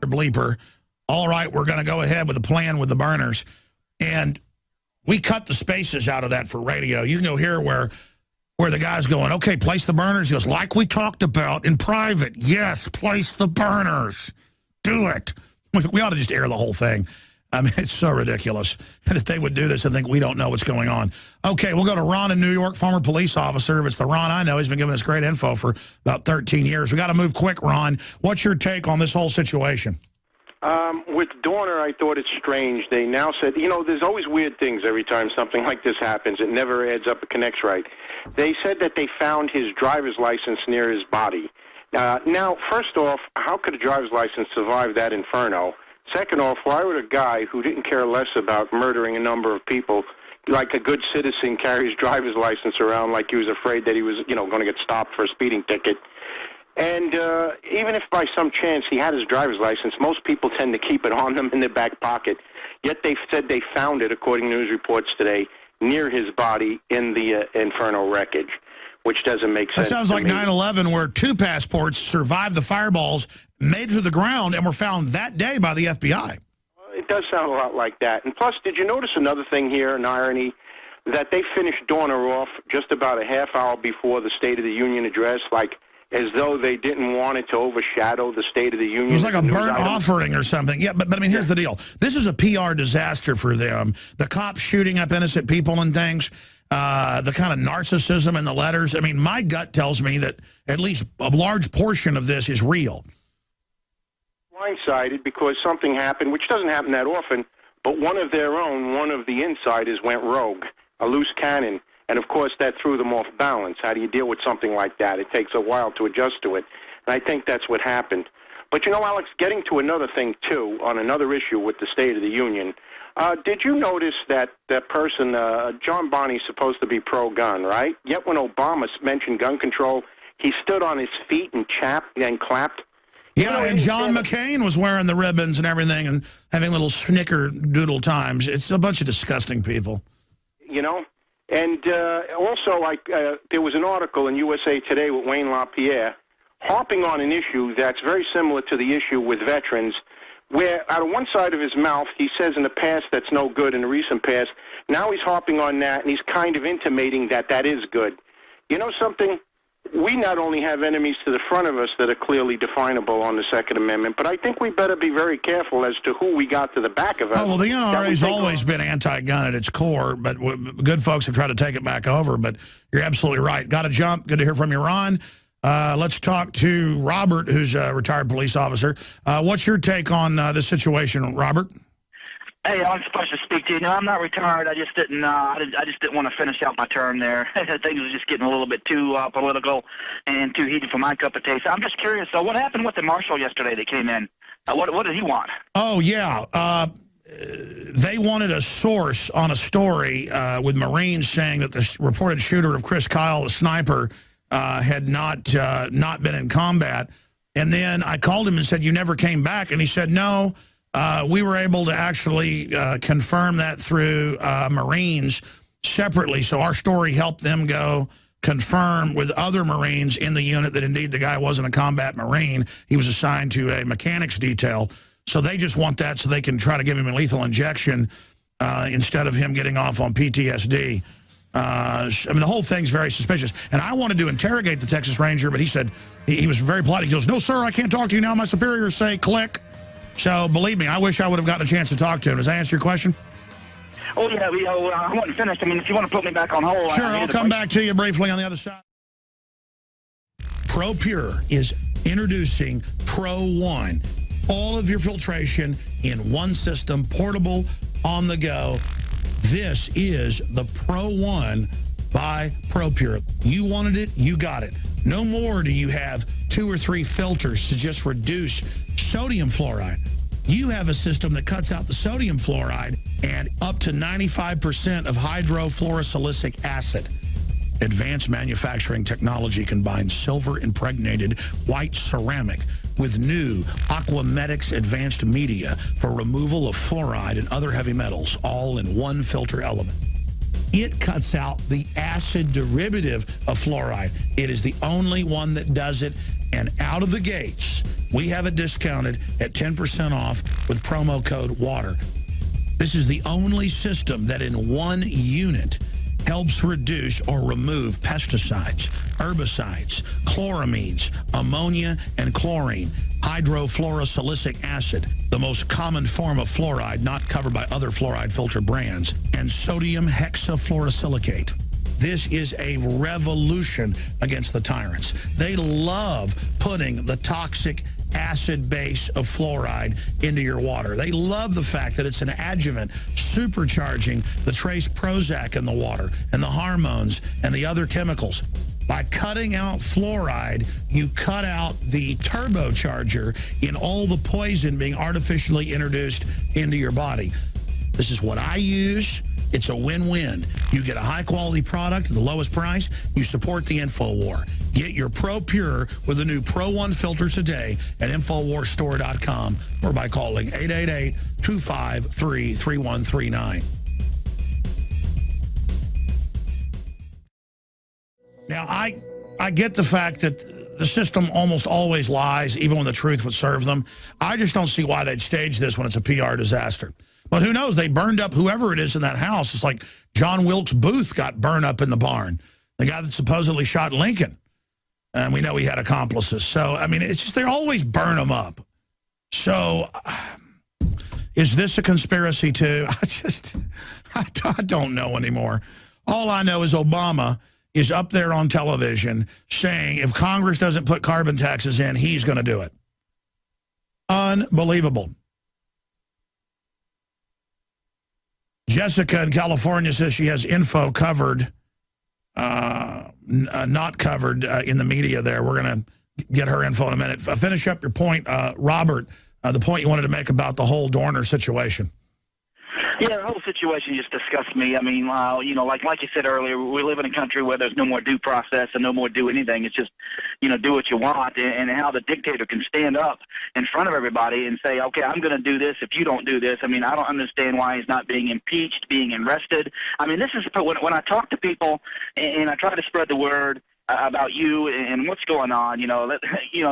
bleeper. All right, we're going to go ahead with the plan with the burners. And we cut the spaces out of that for radio. You can go hear where the guy's going, okay, place the burners. He goes, like we talked about in private. Yes, place the burners. Do it. We ought to just air the whole thing. I mean, it's so ridiculous that they would do this and think we don't know what's going on. Okay, we'll go to Ron in New York, former police officer. If it's the Ron I know, he's been giving us great info for about 13 years. We got to move quick, Ron. What's your take on this whole situation? With Dorner, I thought it's strange. They now said, you know, there's always weird things every time something like this happens. It never adds up, it connects right. They said that they found his driver's license near his body. Now, first off, how could a driver's license survive that inferno? Second off, why would a guy who didn't care less about murdering a number of people, like a good citizen, carry his driver's license around like he was afraid that he was, you know, going to get stopped for a speeding ticket? And even if by some chance he had his driver's license, most people tend to keep it on them in their back pocket. Yet they said they found it, according to news reports today, near his body in the Inferno wreckage, which doesn't make sense. That sounds like 9/11, where 2 passports survived the fireballs, made it to the ground, and were found that day by the FBI. It does sound a lot like that. And plus, did you notice another thing here, an irony, that they finished Dorner off just about a half hour before the State of the Union address, like as though they didn't want it to overshadow the State of the Union. It was like a burnt offering or something. Yeah, but I mean, here's the deal. This is a PR disaster for them. The cops shooting up innocent people and things, the kind of narcissism in the letters. I mean, my gut tells me that at least a large portion of this is real. Blindsided because something happened, which doesn't happen that often, but one of their own, one of the insiders went rogue, a loose cannon. And, of course, that threw them off balance. How do you deal with something like that? It takes a while to adjust to it. And I think that's what happened. But, you know, Alex, getting to another thing, too, on another issue with the State of the Union, did you notice that that person, John Bonney's supposed to be pro-gun, right? Yet when Obama mentioned gun control, he stood on his feet and chapped and clapped. Yeah, and John McCain was wearing the ribbons and everything and having little snickerdoodle times. It's a bunch of disgusting people. You know? And also, there was an article in USA Today with Wayne LaPierre harping on an issue that's very similar to the issue with veterans, where out of one side of his mouth, he says in the past that's no good, in the recent past. Now he's harping on that, and he's kind of intimating that that is good. You know something? We not only have enemies to the front of us that are clearly definable on the Second Amendment, but I think we better be very careful as to who we got to the back of us. Oh, well, the NRA's always been anti-gun at its core, but good folks have tried to take it back over. But you're absolutely right. Got to jump. Good to hear from you, Ron. Let's talk to Robert, who's a retired police officer. What's your take on this situation, Robert? Hey, I'm supposed to speak to you. No, I'm not retired. I just didn't. I just didn't want to finish out my term there. Things was just getting a little bit too political and too heated for my cup of tea. So I'm just curious. So what happened with the marshal yesterday that came in? What did he want? Oh yeah, they wanted a source on a story with Marines saying that the reported shooter of Chris Kyle, the sniper, had not been in combat. And then I called him and said, "You never came back," and he said, "No." We were able to actually confirm that through Marines separately. So our story helped them go confirm with other Marines in the unit that indeed the guy wasn't a combat Marine. He was assigned to a mechanics detail. So they just want that so they can try to give him a lethal injection instead of him getting off on PTSD. I mean, the whole thing's very suspicious. And I wanted to interrogate the Texas Ranger, but he said, he was very polite. He goes, "No, sir, I can't talk to you now. My superiors say click." So, believe me, I wish I would have gotten a chance to talk to him. Does that answer your question? Oh, yeah, I wasn't finished. I mean, if you want to put me back on hold. Sure, I'll come back to you briefly on the other side. ProPure is introducing Pro One. All of your filtration in one system, portable, on the go. This is the Pro One by ProPure. You wanted it, you got it. No more do you have 2 or 3 filters to just reduce sodium fluoride. You have a system that cuts out the sodium fluoride and up to 95% of hydrofluorosilicic acid. Advanced manufacturing technology combines silver-impregnated white ceramic with new Aquamedics advanced media for removal of fluoride and other heavy metals, all in one filter element. It cuts out the acid derivative of fluoride. It is the only one that does it, and out of the gates, we have it discounted at 10% off with promo code WATER. This is the only system that in one unit helps reduce or remove pesticides, herbicides, chloramines, ammonia, and chlorine, hydrofluorosilicic acid, the most common form of fluoride not covered by other fluoride filter brands, and sodium hexafluorosilicate. This is a revolution against the tyrants. They love putting the toxic acid base of fluoride into your water. They love the fact that it's an adjuvant supercharging the trace Prozac in the water and the hormones and the other chemicals. By cutting out fluoride, you cut out the turbocharger in all the poison being artificially introduced into your body. This is what I use. It's a win-win. You get a high-quality product at the lowest price. You support the InfoWar. Get your Pro Pure with the new Pro One filter today at InfoWarsStore.com or by calling 888-253-3139. Now, I get the fact that the system almost always lies, even when the truth would serve them. I just don't see why they'd stage this when it's a PR disaster. But who knows? They burned up whoever it is in that house. It's like John Wilkes Booth got burned up in the barn, the guy that supposedly shot Lincoln. And we know he had accomplices. So, I mean, it's just they always burn them up. So, is this a conspiracy too? I don't know anymore. All I know is Obama is up there on television saying if Congress doesn't put carbon taxes in, he's going to do it. Unbelievable. Jessica in California says she has info covered, not covered in the media there. We're going to get her info in a minute. Finish up your point, Robert, the point you wanted to make about the whole Dorner situation. Yeah, the whole situation just disgusts me. I mean, you know, like you said earlier, we live in a country where there's no more due process and no more do anything. It's just, you know, do what you want, and how the dictator can stand up in front of everybody and say, okay, I'm going to do this if you don't do this. I mean, I don't understand why he's not being impeached, being arrested. I mean, this is when I talk to people and I try to spread the word about you and what's going on, you know, as you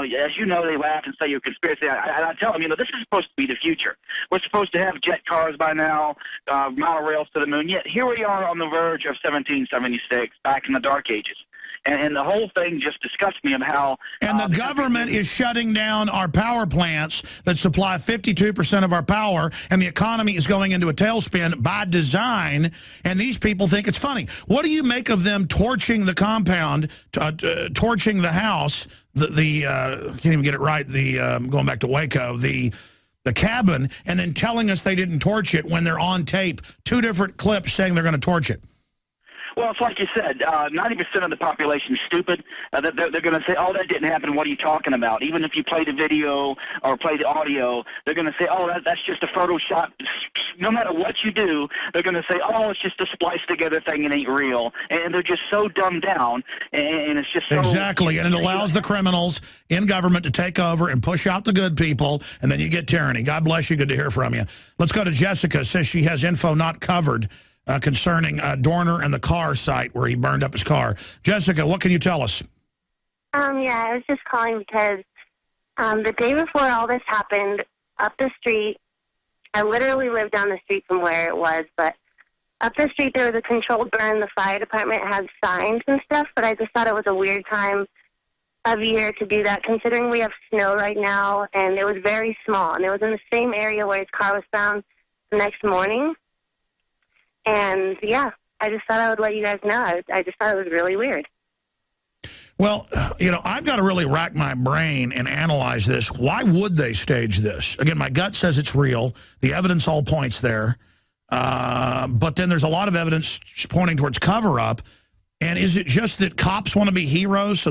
know, they laugh and say you're a conspiracy. I tell them, you know, this is supposed to be the future. We're supposed to have jet cars by now, monorails to the moon. Yet here we are on the verge of 1776, back in the Dark Ages. And the whole thing just disgusts me of how... And the government is shutting down our power plants that supply 52% of our power, and the economy is going into a tailspin by design, and these people think it's funny. What do you make of them torching the compound, torching the house, can't even get it right, going back to Waco, the cabin, and then telling us they didn't torch it when they're on tape, 2 different clips saying they're going to torch it? Well, it's like you said, 90% of the population is stupid. They're going to say, oh, that didn't happen. What are you talking about? Even if you play the video or play the audio, they're going to say, oh, that's just a Photoshop. No matter what you do, they're going to say, oh, it's just a spliced together thing. It ain't real. And they're just so dumbed down, and it's just so... Exactly, and it allows the criminals in government to take over and push out the good people, and then you get tyranny. God bless you. Good to hear from you. Let's go to Jessica. Says she has info not covered concerning Dorner and the car site where he burned up his car. Jessica, what can you tell us? Yeah, I was just calling because the day before all this happened, up the street, I literally lived down the street from where it was, but up the street there was a controlled burn. The fire department has signs and stuff, but I just thought it was a weird time of year to do that, considering we have snow right now, and it was very small, and it was in the same area where his car was found the next morning. And, yeah, I just thought I would let you guys know. I just thought it was really weird. Well, you know, I've got to really rack my brain and analyze this. Why would they stage this? Again, my gut says it's real. The evidence all points there. But then there's a lot of evidence pointing towards cover-up. And is it just that cops want to be heroes? So